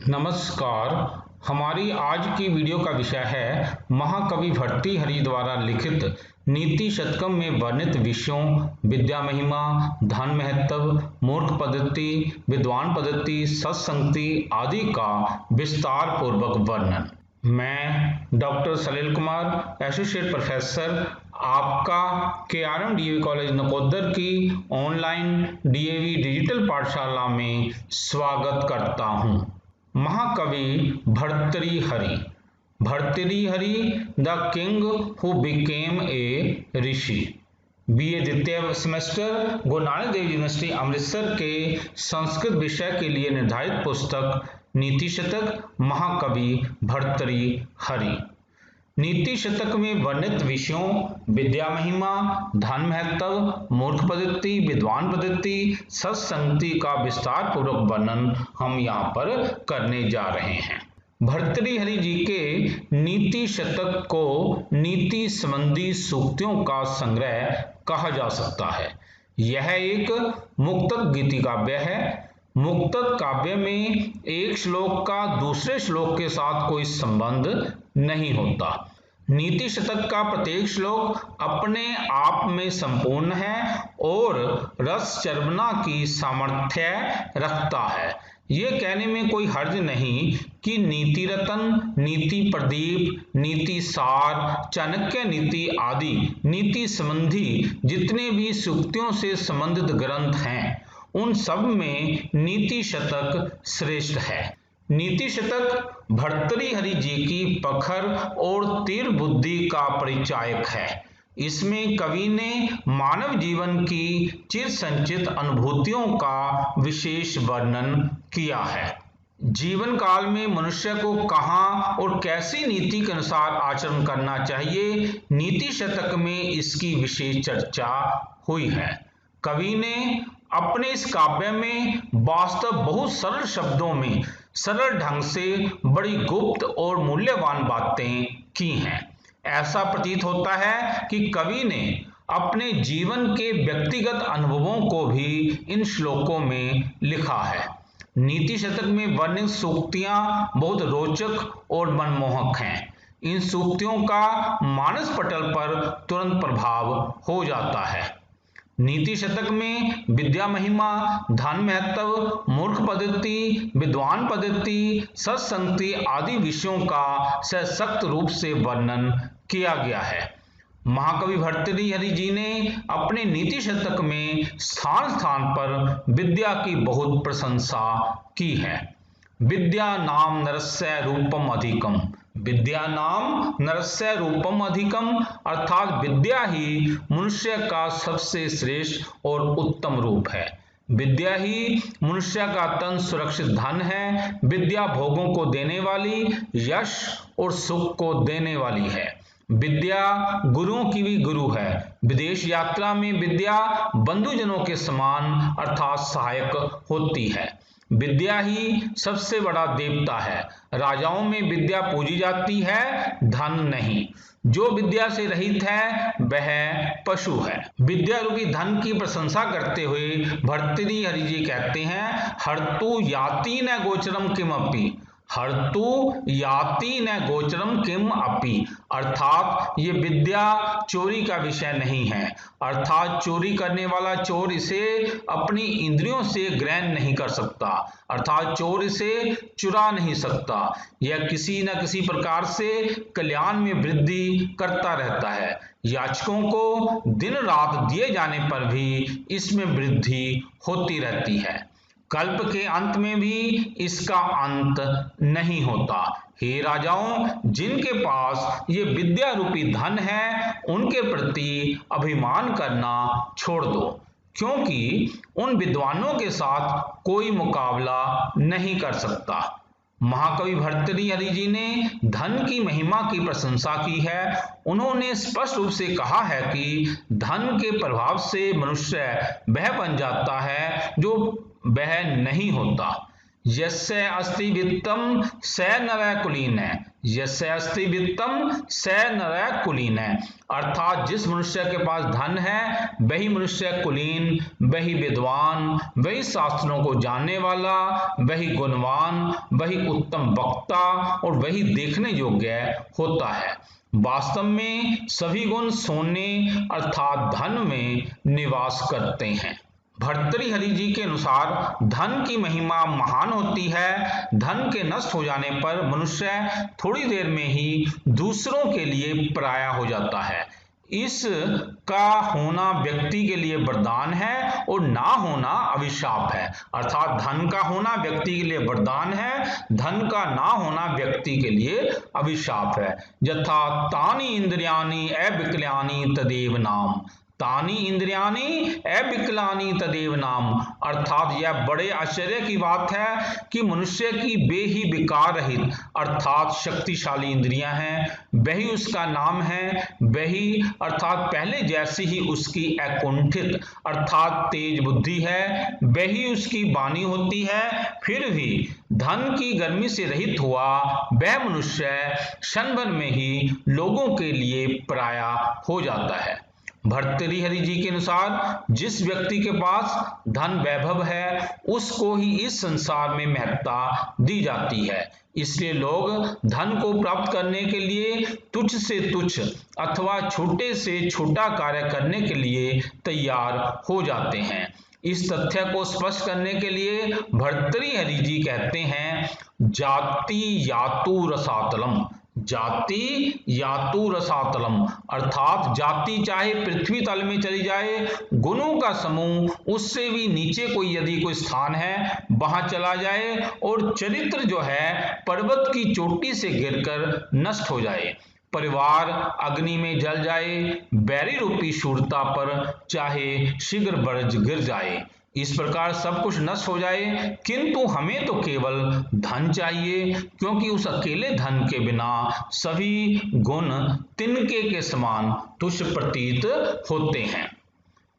नमस्कार। हमारी आज की वीडियो का विषय है महाकवि भर्तृहरि द्वारा लिखित नीति शतकम में वर्णित विषयों विद्या महिमा, धन महत्व, मूर्ख पद्धति, विद्वान पद्धति, सत्संगति आदि का विस्तार पूर्वक वर्णन। मैं डॉक्टर सलील कुमार, एसोसिएट प्रोफेसर, आपका KRM DAV कॉलेज नकोदर की ऑनलाइन DAV डिजिटल पाठशाला में स्वागत करता हूं। महाकवि Bhartrihari. Bhartrihari the king who became a rishi. BA द्वितीय सेमेस्टर गुरु नानक देव यूनिवर्सिटी अमृतसर के संस्कृत विषय के लिए निर्धारित पुस्तक नीति शतक महाकवि भर्तृहरि। नीति शतक में वर्णित विषयों विद्या महिमा, धन महत्व, मूर्ख पद्धति, विद्वान पद्धति, सत्संगति का विस्तार पूर्वक वर्णन हम यहाँ पर करने जा रहे हैं। भर्तृहरि जी के नीति शतक को नीति संबंधी सूक्तियों का संग्रह कहा जा सकता है। यह एक मुक्तक गीति काव्य है। मुक्तक काव्य में एक श्लोक का दूसरे श्लोक के साथ कोई संबंध नहीं होता। नीति शतक का प्रत्येक श्लोक अपने आप में संपूर्ण है और रस चर्वना की सामर्थ्य रखता है। ये कहने में कोई हर्ज नहीं कि नीति रतन, नीति प्रदीप, नीति सार, चाणक्य नीति आदि नीति संबंधी जितने भी सूक्तियों से संबंधित ग्रंथ हैं उन सब में नीति शतक श्रेष्ठ है। नीति शतक भर्तृहरि जी की प्रखर और तीव्र बुद्धि का परिचायक है। इसमें कवि ने मानव जीवन की चिर संचित अनुभूतियों का विशेष वर्णन किया है। जीवन काल में मनुष्य को कहाँ और कैसी नीति के अनुसार आचरण करना चाहिए, नीति शतक में इसकी विशेष चर्चा हुई है। कवि ने अपने इस काव्य में वास्तव बहुत सरल शब्दों में सरल ढंग से बड़ी गुप्त और मूल्यवान बातें की हैं। ऐसा प्रतीत होता है कि कवि ने अपने जीवन के व्यक्तिगत अनुभवों को भी इन श्लोकों में लिखा है। नीति शतक में वर्णित सूक्तियां बहुत रोचक और मनमोहक हैं। इन सूक्तियों का मानस पटल पर तुरंत प्रभाव हो जाता है। नीति शतक में विद्या महिमा, धन महत्व, मूर्ख पद्धति, विद्वान पद्धति, सत्संगति आदि विषयों का सशक्त रूप से वर्णन किया गया है। महाकवि भर्तृहरि जी ने अपने नीति शतक में स्थान स्थान पर विद्या की बहुत प्रशंसा की है। विद्या नाम नरस्य रूपम अधिकम। विद्या नाम नरस्य रूपम अधिकम अर्थात विद्या ही मनुष्य का सबसे श्रेष्ठ और उत्तम रूप है। विद्या ही मनुष्य का तन सुरक्षित धन है। विद्या भोगों को देने वाली, यश और सुख को देने वाली है। विद्या गुरुओं की भी गुरु है। विदेश यात्रा में विद्या बंधुजनों के समान अर्थात सहायक होती है। विद्या ही सबसे बड़ा देवता है। राजाओं में विद्या पूजी जाती है, धन नहीं। जो विद्या से रहित है वह पशु है। विद्या रूपी धन की प्रशंसा करते हुए भर्तृहरि जी कहते हैं, हर्तु याति न गोचरम किमपि। हर्तु याति न गोचरम किम अपि अर्थात ये विद्या चोरी का विषय नहीं है। अर्थात चोरी करने वाला चोर इसे अपनी इंद्रियों से ग्रहण नहीं कर सकता। अर्थात चोर इसे चुरा नहीं सकता। यह किसी न किसी प्रकार से कल्याण में वृद्धि करता रहता है। याचकों को दिन रात दिए जाने पर भी इसमें वृद्धि होती रहती है। कल्प के अंत में भी इसका अंत नहीं होता। हे राजाओं, जिनके पास ये विद्या रूपी धन है उनके प्रति अभिमान करना छोड़ दो, क्योंकि उन विद्वानों के साथ कोई मुकाबला नहीं कर सकता। महाकवि भर्तृहरि जी ने धन की महिमा की प्रशंसा की है। उन्होंने स्पष्ट रूप से कहा है कि धन के प्रभाव से मनुष्य वह बन जाता है जो वह नहीं होता। यस्य अस्ति वित्तम स नरः कुलीनः यस्य अस्ति वित्तम स नरः कुलीन, अर्थात जिस मनुष्य के पास धन है वही मनुष्य कुलीन, वही विद्वान, वही शास्त्रों को जानने वाला, वही गुणवान, वही उत्तम वक्ता और वही देखने योग्य होता है। वास्तव में सभी गुण सोने अर्थात धन में निवास करते हैं। भर्तृहरि जी के अनुसार धन की महिमा महान होती है। धन के नष्ट हो जाने पर मनुष्य थोड़ी देर में ही दूसरों के लिए पराया हो जाता है। इसका होना व्यक्ति के लिए वरदान है और ना होना अभिशाप है। अर्थात धन का होना व्यक्ति के लिए वरदान है, धन का ना होना व्यक्ति के लिए अभिशाप है। यथा तानि इंद्रियाणि अविकल्यानि तदेव नाम, तानि इंद्रियाणि अविकलानि तदेव नाम, अर्थात यह बड़े आश्चर्य की बात है कि मनुष्य की वे ही विकार रहित अर्थात शक्तिशाली इंद्रियां हैं, वही उसका नाम है, वही अर्थात पहले जैसी ही उसकी अकुंठित अर्थात तेज बुद्धि है, वही उसकी वाणी होती है। फिर भी धन की गर्मी से रहित हुआ वह मनुष्य क्षण भर में ही लोगों के लिए पराया हो जाता है। भर्तृहरि जी के अनुसार जिस व्यक्ति के पास धन वैभव है उसको ही इस संसार में महत्ता दी जाती है। इसलिए लोग धन को प्राप्त करने के लिए तुच्छ से तुच्छ अथवा छोटे से छोटा कार्य करने के लिए तैयार हो जाते हैं। इस तथ्य को स्पष्ट करने के लिए भर्तृहरि जी कहते हैं, जाति यातु रसातलम, जाति यातु रसातलम, अर्थात जाति चाहे पृथ्वी तल में चली जाए, गुणों का समूह उससे भी नीचे कोई यदि कोई स्थान है वहां चला जाए और चरित्र जो है पर्वत की चोटी से गिरकर नष्ट हो जाए, परिवार अग्नि में जल जाए, बैरी रूपी शूरता पर चाहे शीघ्र बरज गिर जाए, इस प्रकार सब कुछ नष्ट हो जाए, किंतु हमें तो केवल धन चाहिए, क्योंकि उस अकेले धन के बिना सभी गुण तिनके के समान तुच्छ प्रतीत होते हैं।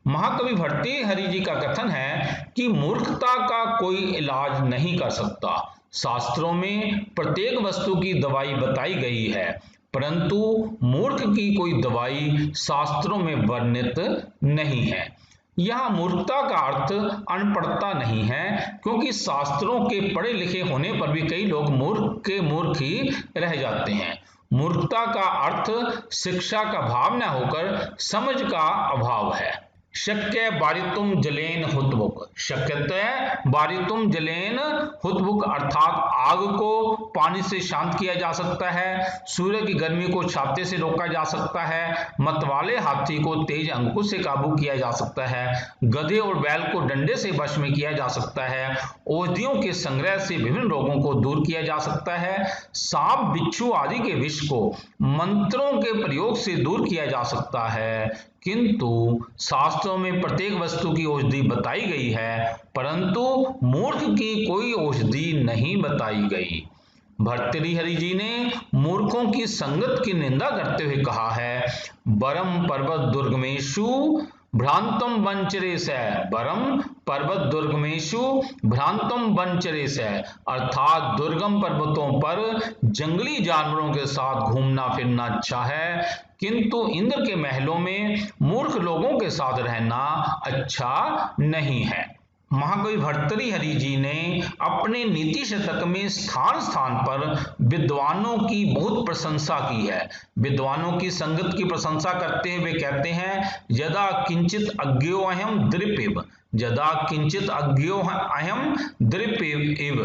महाकवि भर्तृहरि जी का कथन है कि मूर्खता का कोई इलाज नहीं कर सकता। शास्त्रों में प्रत्येक वस्तु की दवाई बताई गई है, परंतु मूर्ख की कोई दवाई शास्त्रों में वर्णित नहीं है। यहाँ मूर्खता का अर्थ अनपढ़ता नहीं है, क्योंकि शास्त्रों के पढ़े लिखे होने पर भी कई लोग मूर्ख के मूर्ख ही रह जाते हैं। मूर्खता का अर्थ शिक्षा का भाव न होकर समझ का अभाव है। शक्य बारितुम जलेन हुतबुक, शक्यतः बारितुम जलेन हुतबुक, अर्थात आग को पानी से शांत किया जा सकता है, सूर्य की गर्मी को छाते से रोका जा सकता है, मतवाले हाथी को तेज अंकुश से काबू किया जा सकता है, गधे और बैल को डंडे से वश में किया जा सकता है, औषधियों के संग्रह से विभिन्न रोगों को दूर किया जा सकता है, सांप बिच्छू आदि के विष को मंत्रों के प्रयोग से दूर किया जा सकता है, किंतु शास्त्रों में प्रत्येक वस्तु की औषधि बताई गई है, परंतु मूर्ख की कोई औषधि नहीं बताई गई। भर्तृहरि जी ने मूर्खों की संगत की निंदा करते हुए कहा है, बरम पर्वत दुर्गमेशु भ्रांतम वंचरेश, बरम पर्वत दुर्गमेशु भ्रांतम वंचरेश, अर्थात दुर्गम पर्वतों पर जंगली जानवरों के साथ घूमना फिरना अच्छा है, किंतु इंद्र के महलों में मूर्ख लोगों के साथ रहना अच्छा नहीं है। महाकवि भर्तृहरि जी ने अपने नीति शतक में स्थान स्थान पर विद्वानों की बहुत प्रशंसा की है। विद्वानों की संगत की प्रशंसा करते हुए कहते हैं, यदा किंचित अज्ञो अहम दृप्यव, यदा किंचित अज्ञो अहम दृप्यव,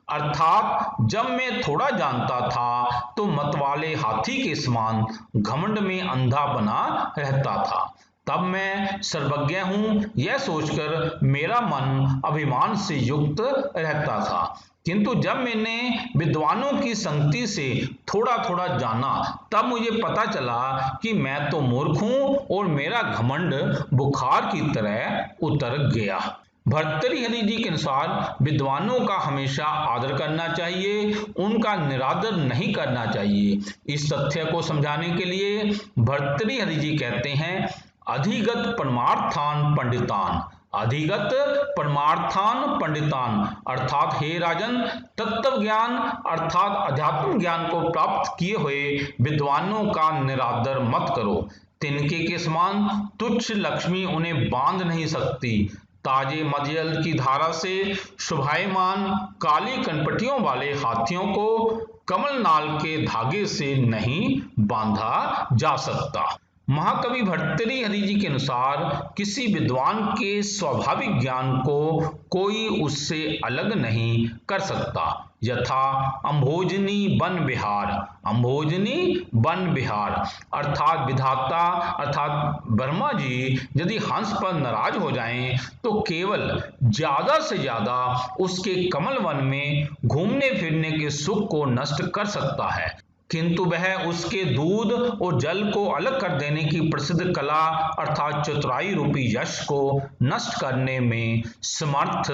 अर्थात जब मैं थोड़ा जानता था तो मतवाले हाथी के समान घमंड में अंधा बना रहता था, तब मैं सर्वज्ञ हूं यह सोचकर मेरा मन अभिमान से युक्त रहता था, किंतु जब मैंने विद्वानों की संगति से थोड़ा थोड़ा जाना तब मुझे पता चला कि मैं तो मूर्ख हूं और मेरा घमंड बुखार की तरह उतर गया। भर्तृहरि जी के अनुसार विद्वानों का हमेशा आदर करना चाहिए, उनका निरादर नहीं करना चाहिए। इस तथ्य को समझाने के लिए भर्तृहरि जी कहते हैं, अधिगत परमार्थान पंडितान, अधिगत परमार्थान पंडितान, अर्थात हे राजन, तत्व ज्ञान अर्थात अध्यात्म ज्ञान को प्राप्त किए हुए विद्वानों का निरादर मत करो। तिनके के समान तुच्छ लक्ष्मी उन्हें बांध नहीं सकती। ताजे मदयल की धारा से शोभायमान काली कनपटियों वाले हाथियों को कमल नाल के धागे से नहीं बांधा जा सकता। महाकवि भर्तृहरि जी के अनुसार किसी विद्वान के स्वाभाविक ज्ञान को कोई उससे अलग नहीं कर सकता। यथा अम्भोजनी वन विहार, अम्भोजनी वन विहार अर्थात विधाता अर्थात ब्रह्मा जी यदि हंस पर नाराज हो जाएं तो केवल ज्यादा से ज्यादा उसके कमल वन में घूमने फिरने के सुख को नष्ट कर सकता है, किंतु वह उसके दूध और जल को अलग कर देने की प्रसिद्ध कला अर्थात चतुराई रूपी यश को नष्ट करने में समर्थ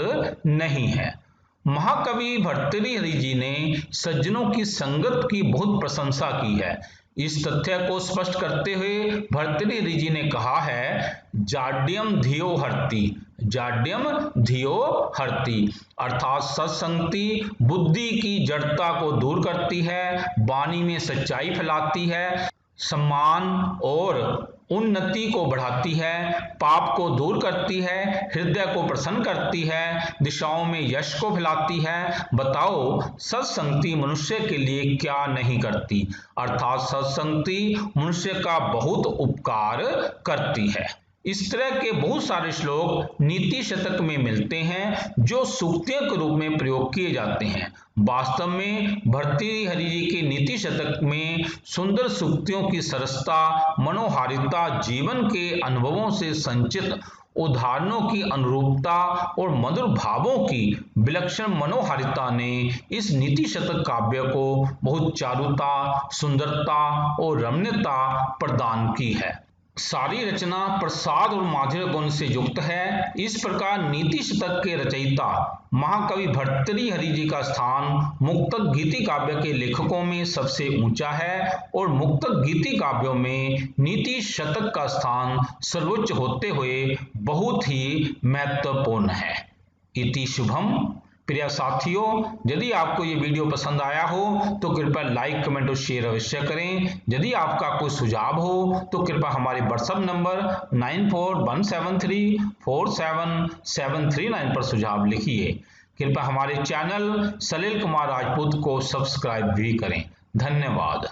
नहीं है। महाकवि भर्तृहरि जी ने सज्जनों की संगत की बहुत प्रशंसा की है। इस तथ्य को स्पष्ट करते हुए भर्तृहरि जी ने कहा है, जाड्यम धियो हरति, जाड्यम धियो हरति अर्थात सत्संगति बुद्धि की जड़ता को दूर करती है, वाणी में सच्चाई फैलाती है, सम्मान और उन्नति को बढ़ाती है, पाप को दूर करती है, हृदय को प्रसन्न करती है, दिशाओं में यश को फैलाती है। बताओ सत्संगति मनुष्य के लिए क्या नहीं करती, अर्थात सत्संगति मनुष्य का बहुत उपकार करती है। इस तरह के बहुत सारे श्लोक नीति शतक में मिलते हैं जो सूक्तियों के रूप में प्रयोग किए जाते हैं। वास्तव में भर्तृहरि जी के नीति शतक में सुंदर सूक्तियों की सरसता, मनोहारिता, जीवन के अनुभवों से संचित उदाहरणों की अनुरूपता और मधुर भावों की विलक्षण मनोहारिता ने इस नीति शतक काव्य को बहुत चारुता, सुंदरता और रमणीयता प्रदान की है। सारी रचना प्रसाद और माधुर्य गुण से युक्त है। इस प्रकार नीति शतक के रचयिता महाकवि भर्तृहरि जी का स्थान मुक्तक गीति काव्य के लेखकों में सबसे ऊंचा है और मुक्तक गीति काव्यों में नीति शतक का स्थान सर्वोच्च होते हुए बहुत ही महत्वपूर्ण है। इति शुभम। प्रिय साथियों, यदि आपको ये वीडियो पसंद आया हो तो कृपया लाइक, कमेंट और शेयर अवश्य करें। यदि आपका कोई सुझाव हो तो कृपया हमारे व्हाट्सएप नंबर 9417347739 पर सुझाव लिखिए। कृपया हमारे चैनल सलिल कुमार राजपूत को सब्सक्राइब भी करें। धन्यवाद।